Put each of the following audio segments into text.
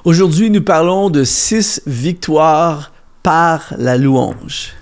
Aujourd'hui, nous parlons de 6 victoires par la louange.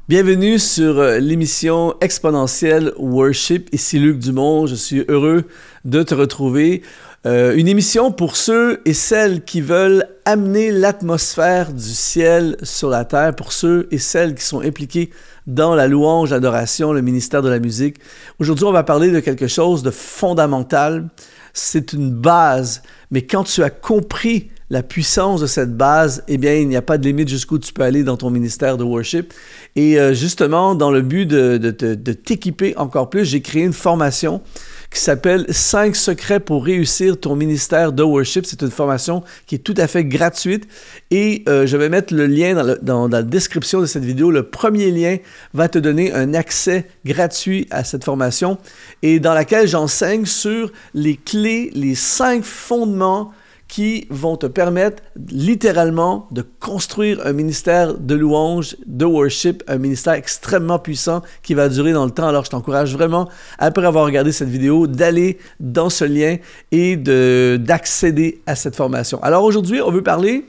Bienvenue sur l'émission Exponentielle Worship. Ici Luc Dumont, je suis heureux de te retrouver. Une émission pour ceux et celles qui veulent amener l'atmosphère du ciel sur la terre, pour ceux et celles qui sont impliqués dans la louange, l'adoration, le ministère de la musique. Aujourd'hui, on va parler de quelque chose de fondamental. C'est une base, mais quand tu as compris la puissance de cette base, eh bien, il n'y a pas de limite jusqu'où tu peux aller dans ton ministère de worship. Et justement, dans le but de t'équiper encore plus, j'ai créé une formation qui s'appelle « 5 secrets pour réussir ton ministère de worship ». C'est une formation qui est tout à fait gratuite et je vais mettre le lien dans la description de cette vidéo. Le premier lien va te donner un accès gratuit à cette formation et dans laquelle j'enseigne sur les clés, les 5 fondements qui vont te permettre littéralement de construire un ministère de louange, de worship, un ministère extrêmement puissant qui va durer dans le temps. Alors, je t'encourage vraiment, après avoir regardé cette vidéo, d'aller dans ce lien et d'accéder à cette formation. Alors, aujourd'hui, on veut parler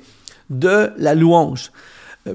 de la louange,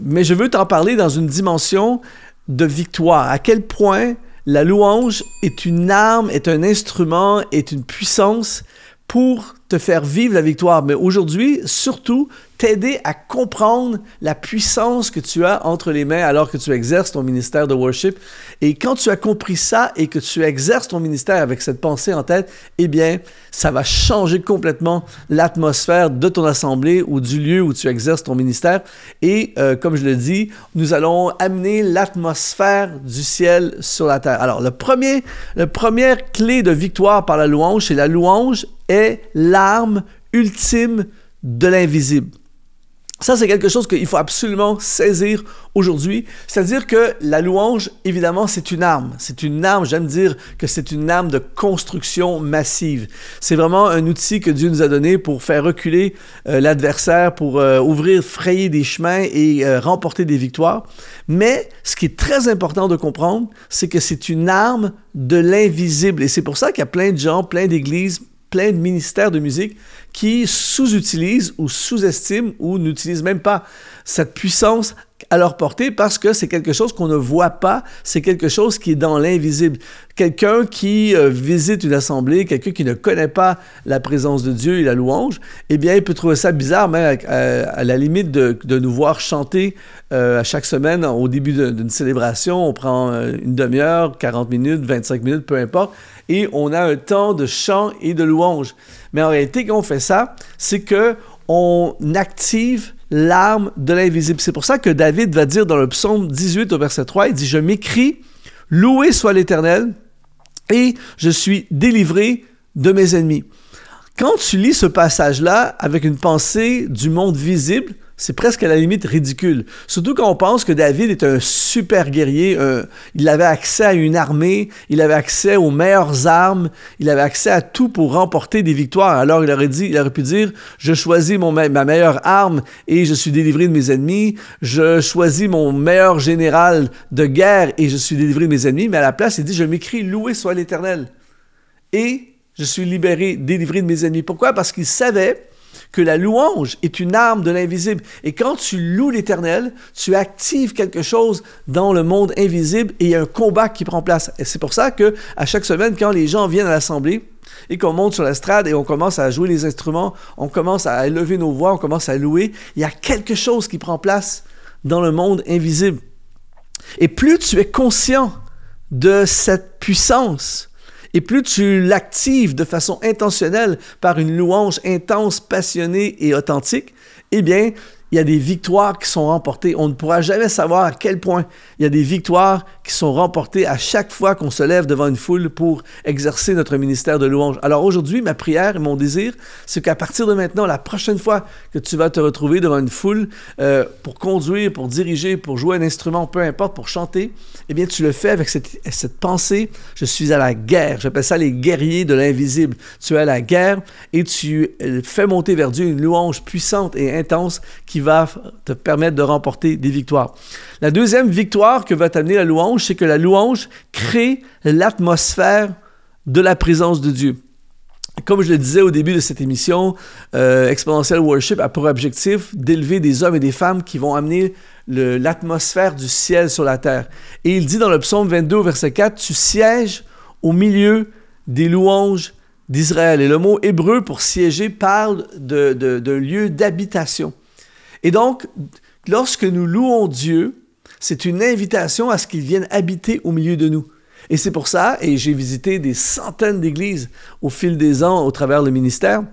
mais je veux t'en parler dans une dimension de victoire. À quel point la louange est une arme, est un instrument, est une puissance pour te faire vivre la victoire, mais aujourd'hui, surtout, t'aider à comprendre la puissance que tu as entre les mains alors que tu exerces ton ministère de worship. Et quand tu as compris ça et que tu exerces ton ministère avec cette pensée en tête, eh bien, ça va changer complètement l'atmosphère de ton assemblée ou du lieu où tu exerces ton ministère. Et comme je le dis, nous allons amener l'atmosphère du ciel sur la terre. Alors, la première clé de victoire par la louange, c'est la louange est l'arme ultime de l'invisible. Ça, c'est quelque chose qu'il faut absolument saisir aujourd'hui. C'est-à-dire que la louange, évidemment, c'est une arme. C'est une arme, j'aime dire que c'est une arme de construction massive. C'est vraiment un outil que Dieu nous a donné pour faire reculer l'adversaire, pour ouvrir, frayer des chemins et remporter des victoires. Mais ce qui est très important de comprendre, c'est que c'est une arme de l'invisible. Et c'est pour ça qu'il y a plein de gens, plein d'églises, plein de ministères de musique qui sous-utilisent ou sous-estiment ou n'utilisent même pas cette puissance à leur portée parce que c'est quelque chose qu'on ne voit pas, c'est quelque chose qui est dans l'invisible. Quelqu'un qui visite une assemblée, quelqu'un qui ne connaît pas la présence de Dieu et la louange, eh bien, il peut trouver ça bizarre, même à la limite de nous voir chanter à chaque semaine au début d'une célébration. On prend une demi-heure, 40 minutes, 25 minutes, peu importe, et on a un temps de chant et de louange. Mais en réalité, quand on fait ça, c'est qu'on active l'arme de l'invisible. C'est pour ça que David va dire dans le psaume 18 au verset 3, il dit « Je m'écrie, loué soit l'Éternel, et je suis délivré de mes ennemis. » Quand tu lis ce passage-là avec une pensée du monde visible, c'est presque à la limite ridicule. Surtout quand on pense que David est un super guerrier, il avait accès à une armée, il avait accès aux meilleures armes, il avait accès à tout pour remporter des victoires. Alors il aurait pu dire, je choisis ma meilleure arme et je suis délivré de mes ennemis, je choisis mon meilleur général de guerre et je suis délivré de mes ennemis, mais à la place il dit, je m'écris, loué soit l'Éternel. Et je suis délivré de mes ennemis. Pourquoi? Parce qu'il savait que la louange est une arme de l'invisible. Et quand tu loues l'Éternel, tu actives quelque chose dans le monde invisible et il y a un combat qui prend place. Et c'est pour ça qu'à chaque semaine, quand les gens viennent à l'assemblée et qu'on monte sur l'estrade et on commence à jouer les instruments, on commence à élever nos voix, on commence à louer, il y a quelque chose qui prend place dans le monde invisible. Et plus tu es conscient de cette puissance, et plus tu l'actives de façon intentionnelle par une louange intense, passionnée et authentique, eh bien, il y a des victoires qui sont remportées. On ne pourra jamais savoir à quel point il y a des victoires qui sont remportées à chaque fois qu'on se lève devant une foule pour exercer notre ministère de louange. Alors aujourd'hui, ma prière et mon désir, c'est qu'à partir de maintenant, la prochaine fois que tu vas te retrouver devant une foule pour conduire, pour diriger, pour jouer un instrument, peu importe, pour chanter, eh bien, tu le fais avec cette pensée, je suis à la guerre. J'appelle ça les guerriers de l'invisible. Tu es à la guerre et tu fais monter vers Dieu une louange puissante et intense qui qui va te permettre de remporter des victoires. La deuxième victoire que va t'amener la louange, c'est que la louange crée l'atmosphère de la présence de Dieu. Comme je le disais au début de cette émission, Exponential Worship a pour objectif d'élever des hommes et des femmes qui vont amener l'atmosphère du ciel sur la terre. Et il dit dans le psaume 22, verset 4, « Tu sièges au milieu des louanges d'Israël. » Et le mot hébreu pour siéger parle de lieu d'habitation. Et donc, lorsque nous louons Dieu, c'est une invitation à ce qu'il vienne habiter au milieu de nous. Et c'est pour ça, et j'ai visité des centaines d'églises au fil des ans au travers le ministère,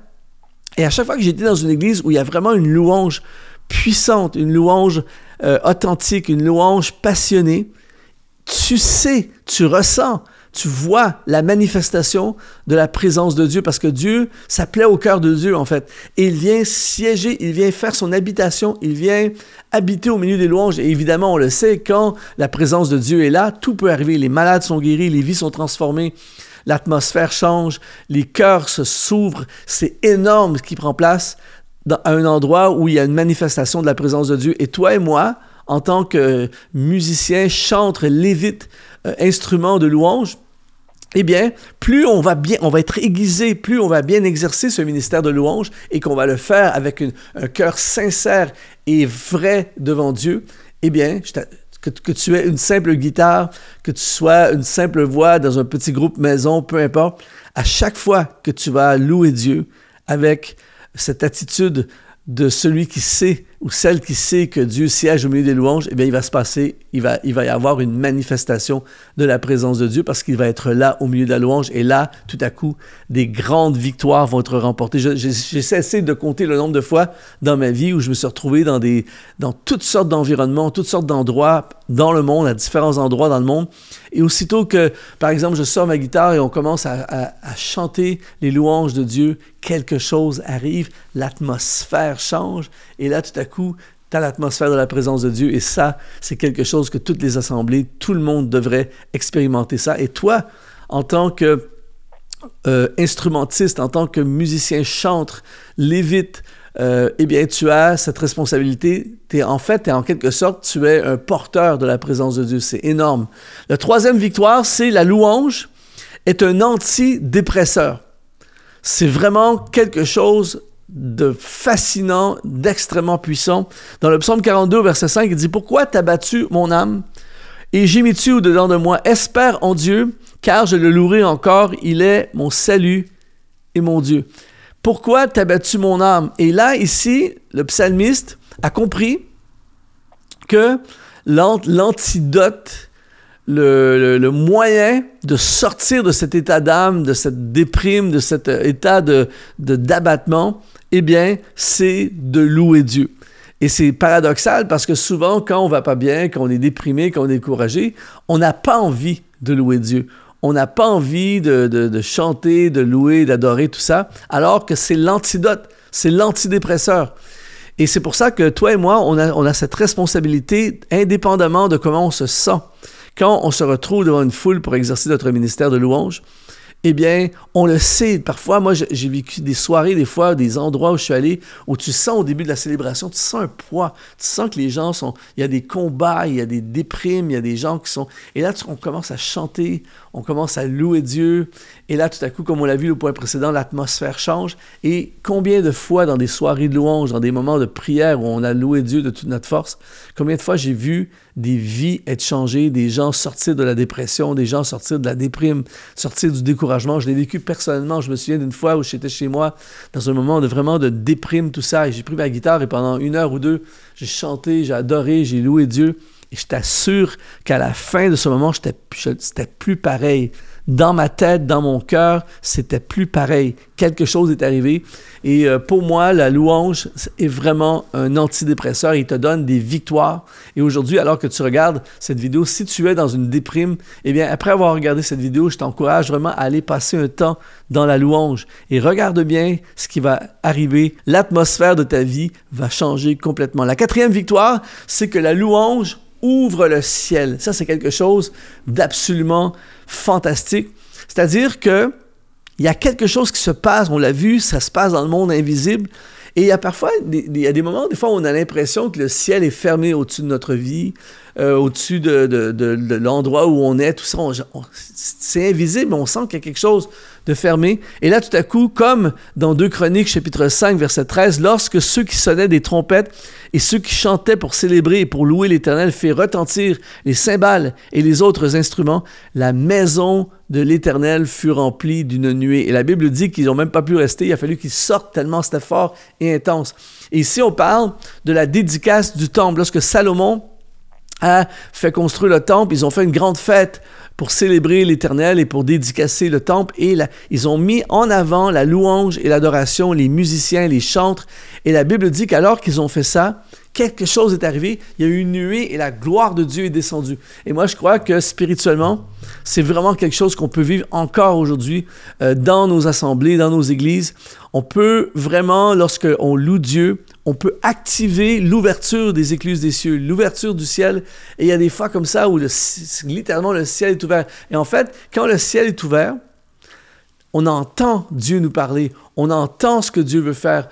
et à chaque fois que j'étais dans une église où il y a vraiment une louange puissante, une louange authentique, une louange passionnée, tu sais, tu ressens, tu vois la manifestation de la présence de Dieu, parce que Dieu, ça plaît au cœur de Dieu, en fait. Et il vient siéger, il vient faire son habitation, il vient habiter au milieu des louanges. Et évidemment, on le sait, quand la présence de Dieu est là, tout peut arriver. Les malades sont guéris, les vies sont transformées, l'atmosphère change, les cœurs s'ouvrent. C'est énorme ce qui prend place à un endroit où il y a une manifestation de la présence de Dieu. Et toi et moi, en tant que musiciens, chantres, lévites, instruments de louange, eh bien, plus on va être aiguisé, plus on va bien exercer ce ministère de louange et qu'on va le faire avec un cœur sincère et vrai devant Dieu, eh bien, que tu aies une simple guitare, que tu sois une simple voix dans un petit groupe maison, peu importe, à chaque fois que tu vas louer Dieu avec cette attitude de celui qui sait ou celle qui sait que Dieu siège au milieu des louanges, eh bien, il va se passer, il va y avoir une manifestation de la présence de Dieu parce qu'il va être là au milieu de la louange et là, tout à coup, des grandes victoires vont être remportées. J'ai cessé de compter le nombre de fois dans ma vie où je me suis retrouvé dans toutes sortes d'environnements, toutes sortes d'endroits dans le monde, à différents endroits dans le monde. Et aussitôt que, par exemple, je sors ma guitare et on commence à chanter les louanges de Dieu, quelque chose arrive, l'atmosphère change et là, tout à coup, tu as l'atmosphère de la présence de Dieu et ça, c'est quelque chose que toutes les assemblées, tout le monde devrait expérimenter ça. Et toi, en tant que instrumentiste, en tant que musicien, chantre, lévite, eh bien, tu as cette responsabilité. En quelque sorte, tu es un porteur de la présence de Dieu. C'est énorme. La troisième victoire, c'est la louange est un antidépresseur. C'est vraiment quelque chose de fascinant, d'extrêmement puissant. Dans le psaume 42, verset 5, il dit « Pourquoi t'as battu mon âme et gémis-tu au-dedans de moi? Espère en Dieu, car je le louerai encore. Il est mon salut et mon Dieu. » Pourquoi t'as battu mon âme? Et là, ici, le psalmiste a compris que l'antidote, le moyen de sortir de cet état d'âme, de cette déprime, de cet état d'abattement, eh bien, c'est de louer Dieu. Et c'est paradoxal parce que souvent, quand on va pas bien, quand on est déprimé, quand on est découragé, on n'a pas envie de louer Dieu. On n'a pas envie de chanter, de louer, d'adorer, tout ça, alors que c'est l'antidote, c'est l'antidépresseur. Et c'est pour ça que toi et moi, on a cette responsabilité, indépendamment de comment on se sent. Quand on se retrouve devant une foule pour exercer notre ministère de louange, eh bien, on le sait. Parfois, moi, j'ai vécu des soirées, des fois, des endroits où je suis allé, où tu sens au début de la célébration, tu sens un poids. Tu sens que les gens sont... Il y a des combats, il y a des déprimes, il y a des gens qui sont... Et là, on commence à chanter, on commence à louer Dieu. Et là, tout à coup, comme on l'a vu au point précédent, l'atmosphère change. Et combien de fois dans des soirées de louange, dans des moments de prière où on a loué Dieu de toute notre force, combien de fois j'ai vu des vies être changées, des gens sortir de la dépression, des gens sortir de la déprime, sortir du découragement. Je l'ai vécu personnellement. Je me souviens d'une fois où j'étais chez moi dans un moment vraiment de déprime, tout ça, et j'ai pris ma guitare et pendant 1 heure ou 2, j'ai chanté, j'ai adoré, j'ai loué Dieu. Et je t'assure qu'à la fin de ce moment, c'était plus pareil. Dans ma tête, dans mon cœur, c'était plus pareil. Quelque chose est arrivé. Et pour moi, la louange est vraiment un antidépresseur. Il te donne des victoires. Et aujourd'hui, alors que tu regardes cette vidéo, si tu es dans une déprime, eh bien, après avoir regardé cette vidéo, je t'encourage vraiment à aller passer un temps dans la louange. Et regarde bien ce qui va arriver. L'atmosphère de ta vie va changer complètement. La 4e victoire, c'est que la louange ouvre le ciel. Ça, c'est quelque chose d'absolument fantastique. C'est-à-dire que il y a quelque chose qui se passe, on l'a vu, ça se passe dans le monde invisible, Et il y a parfois, il y a des moments, des fois, où on a l'impression que le ciel est fermé au-dessus de notre vie, au-dessus de l'endroit où on est, tout ça. C'est invisible, mais on sent qu'il y a quelque chose de fermé. Et là, tout à coup, comme dans 2 Chroniques, chapitre 5, verset 13, lorsque ceux qui sonnaient des trompettes et ceux qui chantaient pour célébrer et pour louer l'Éternel firent retentir les cymbales et les autres instruments, la maison de l'Éternel fut remplie d'une nuée. Et la Bible dit qu'ils n'ont même pas pu rester, il a fallu qu'ils sortent tellement c'était fort et intense. Et ici, on parle de la dédicace du temple. Lorsque Salomon a fait construire le temple, ils ont fait une grande fête pour célébrer l'Éternel et pour dédicacer le temple. Et ils ont mis en avant la louange et l'adoration, les musiciens, les chantres. Et la Bible dit qu'alors qu'ils ont fait ça, quelque chose est arrivé, il y a eu une nuée et la gloire de Dieu est descendue. Et moi, je crois que spirituellement, c'est vraiment quelque chose qu'on peut vivre encore aujourd'hui dans nos assemblées, dans nos églises. On peut vraiment, lorsqu'on loue Dieu, on peut activer l'ouverture des écluses des cieux, l'ouverture du ciel. Et il y a des fois comme ça où littéralement le ciel est ouvert. Et en fait, quand le ciel est ouvert, on entend Dieu nous parler, on entend ce que Dieu veut faire.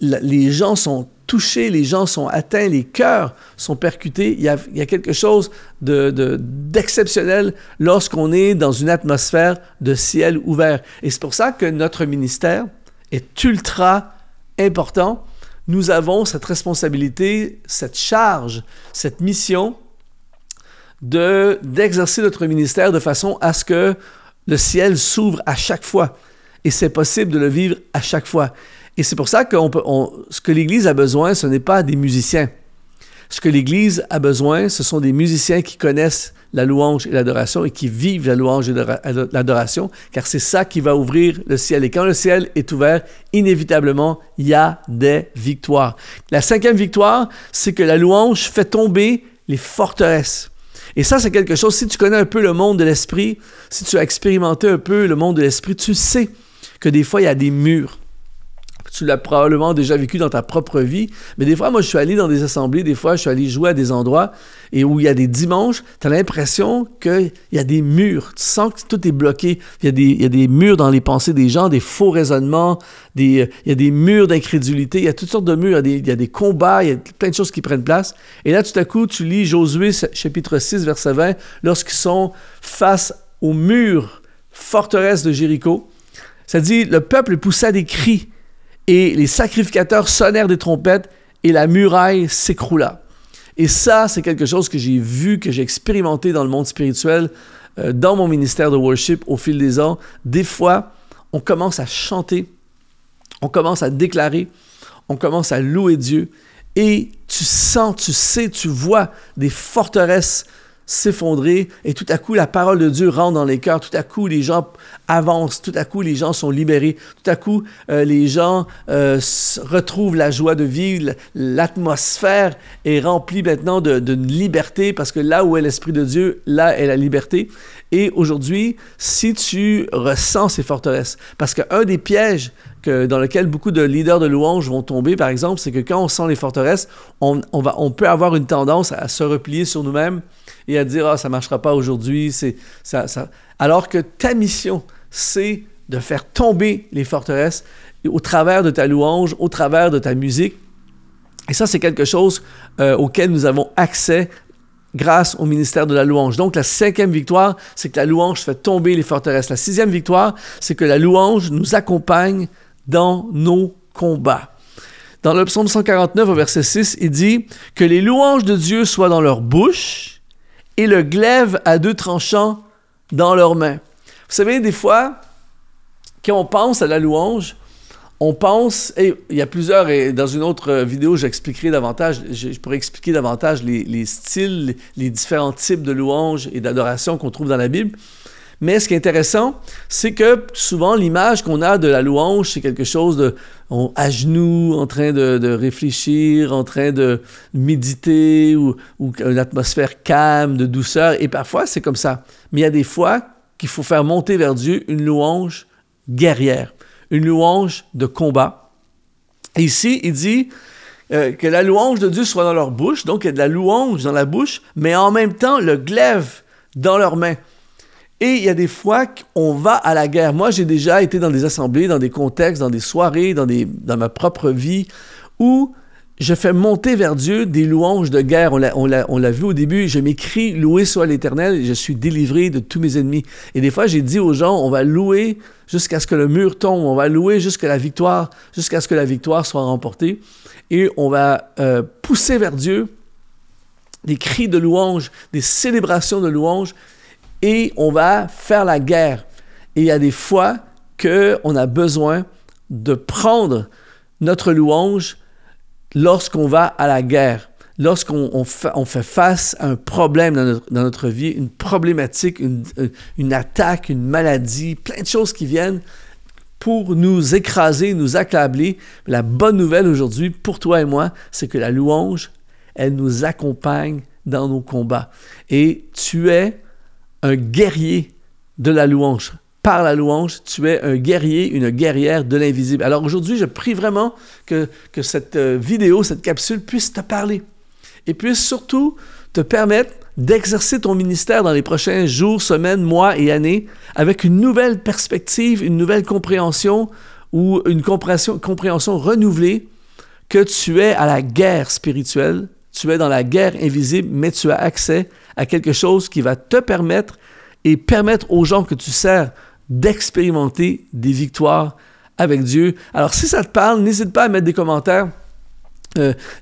Les gens sont touchés, les gens sont atteints, les cœurs sont percutés. Il y a quelque chose d'exceptionnel lorsqu'on est dans une atmosphère de ciel ouvert. Et c'est pour ça que notre ministère est ultra important. Nous avons cette responsabilité, cette charge, cette mission d'exercer notre ministère de façon à ce que le ciel s'ouvre à chaque fois. Et c'est possible de le vivre à chaque fois. Et c'est pour ça que ce que l'Église a besoin, ce n'est pas des musiciens. Ce que l'Église a besoin, ce sont des musiciens qui connaissent la louange et l'adoration et qui vivent la louange et l'adoration, car c'est ça qui va ouvrir le ciel. Et quand le ciel est ouvert, inévitablement, il y a des victoires. La 5e victoire, c'est que la louange fait tomber les forteresses. Et ça, c'est quelque chose, si tu connais un peu le monde de l'esprit, si tu as expérimenté un peu le monde de l'esprit, tu sais que des fois, il y a des murs. Tu l'as probablement déjà vécu dans ta propre vie, mais des fois, moi, je suis allé dans des assemblées, des fois, je suis allé jouer à des endroits et où il y a des dimanches, tu as l'impression qu'il y a des murs. Tu sens que tout est bloqué. Il y a des murs dans les pensées des gens, des faux raisonnements, il y a des murs d'incrédulité, il y a toutes sortes de murs, il y a des combats, il y a plein de choses qui prennent place. Et là, tout à coup, tu lis Josué, chapitre 6, verset 20, lorsqu'ils sont face au mur forteresse de Jéricho. Ça dit, le peuple poussa des cris, et les sacrificateurs sonnèrent des trompettes et la muraille s'écroula. Et ça, c'est quelque chose que j'ai vu, que j'ai expérimenté dans le monde spirituel, dans mon ministère de worship au fil des ans. Des fois, on commence à chanter, on commence à déclarer, on commence à louer Dieu et tu sens, tu sais, tu vois des forteresses s'effondrer et tout à coup la parole de Dieu rentre dans les cœurs, tout à coup les gens avancent, tout à coup les gens sont libérés, tout à coup les gens retrouvent la joie de vivre, l'atmosphère est remplie maintenant d'une liberté parce que là où est l'Esprit de Dieu, là est la liberté. Et aujourd'hui, si tu ressens ces forteresses, parce qu'un des pièges dans lequel beaucoup de leaders de louange vont tomber, par exemple, c'est que quand on sent les forteresses, on peut avoir une tendance à se replier sur nous-mêmes et à dire « Ah, ça ne marchera pas aujourd'hui. » Alors que ta mission, c'est de faire tomber les forteresses au travers de ta louange, au travers de ta musique. Et ça, c'est quelque chose auquel nous avons accès grâce au ministère de la louange. Donc, la 5e victoire, c'est que la louange fait tomber les forteresses. La 6e victoire, c'est que la louange nous accompagne dans nos combats. Dans le psaume 149, au verset 6, il dit « Que les louanges de Dieu soient dans leur bouche et le glaive à 2 tranchants dans leurs mains. » Vous savez, des fois, quand on pense à la louange, on pense, et il y a plusieurs, et dans une autre vidéo, j'expliquerai davantage, je pourrais expliquer davantage les styles, les différents types de louanges et d'adoration qu'on trouve dans la Bible. Mais ce qui est intéressant, c'est que souvent, l'image qu'on a de la louange, c'est quelque chose à genoux, en train de réfléchir, en train de méditer, ou une atmosphère calme, de douceur. Et parfois, c'est comme ça. Mais il y a des fois qu'il faut faire monter vers Dieu une louange guerrière, une louange de combat. Et ici, il dit que la louange de Dieu soit dans leur bouche, donc il y a de la louange dans la bouche, mais en même temps, le glaive dans leurs mains. Et il y a des fois qu'on va à la guerre. Moi, j'ai déjà été dans des assemblées, dans des contextes, dans des soirées, dans ma propre vie, où je fais monter vers Dieu des louanges de guerre. On l'a vu au début, je m'écris « Loué soit l'Éternel » et je suis délivré de tous mes ennemis. Et des fois, j'ai dit aux gens, on va louer jusqu'à ce que le mur tombe, on va louer jusqu'à ce que la victoire soit remportée. Et on va pousser vers Dieu des cris de louange, des célébrations de louange, et on va faire la guerre. Et il y a des fois qu'on a besoin de prendre notre louange lorsqu'on va à la guerre, lorsqu'on fait face à un problème dans notre vie, une problématique, une attaque, une maladie, plein de choses qui viennent pour nous écraser, nous accabler. La bonne nouvelle aujourd'hui pour toi et moi, c'est que la louange, elle nous accompagne dans nos combats. Et tu es un guerrier de la louange. Par la louange, tu es un guerrier, une guerrière de l'invisible. Alors aujourd'hui, je prie vraiment que cette vidéo, cette capsule puisse te parler et puisse surtout te permettre d'exercer ton ministère dans les prochains jours, semaines, mois et années avec une nouvelle perspective, une nouvelle compréhension ou une compréhension renouvelée que tu es à la guerre spirituelle, tu es dans la guerre invisible, mais tu as accès à quelque chose qui va te permettre et permettre aux gens que tu sers d'expérimenter des victoires avec Dieu. Alors, si ça te parle, n'hésite pas à mettre des commentaires,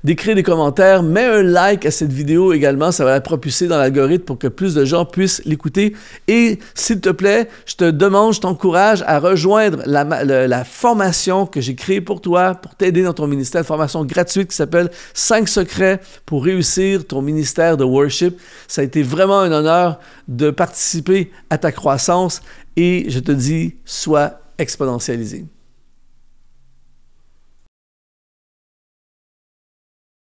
d'écrire des commentaires, mets un like à cette vidéo également, ça va la propulser dans l'algorithme pour que plus de gens puissent l'écouter. Et s'il te plaît, je t'encourage à rejoindre la formation que j'ai créée pour toi, pour t'aider dans ton ministère, une formation gratuite qui s'appelle 5 secrets pour réussir ton ministère de worship. Ça a été vraiment un honneur de participer à ta croissance et je te dis, sois exponentialisé.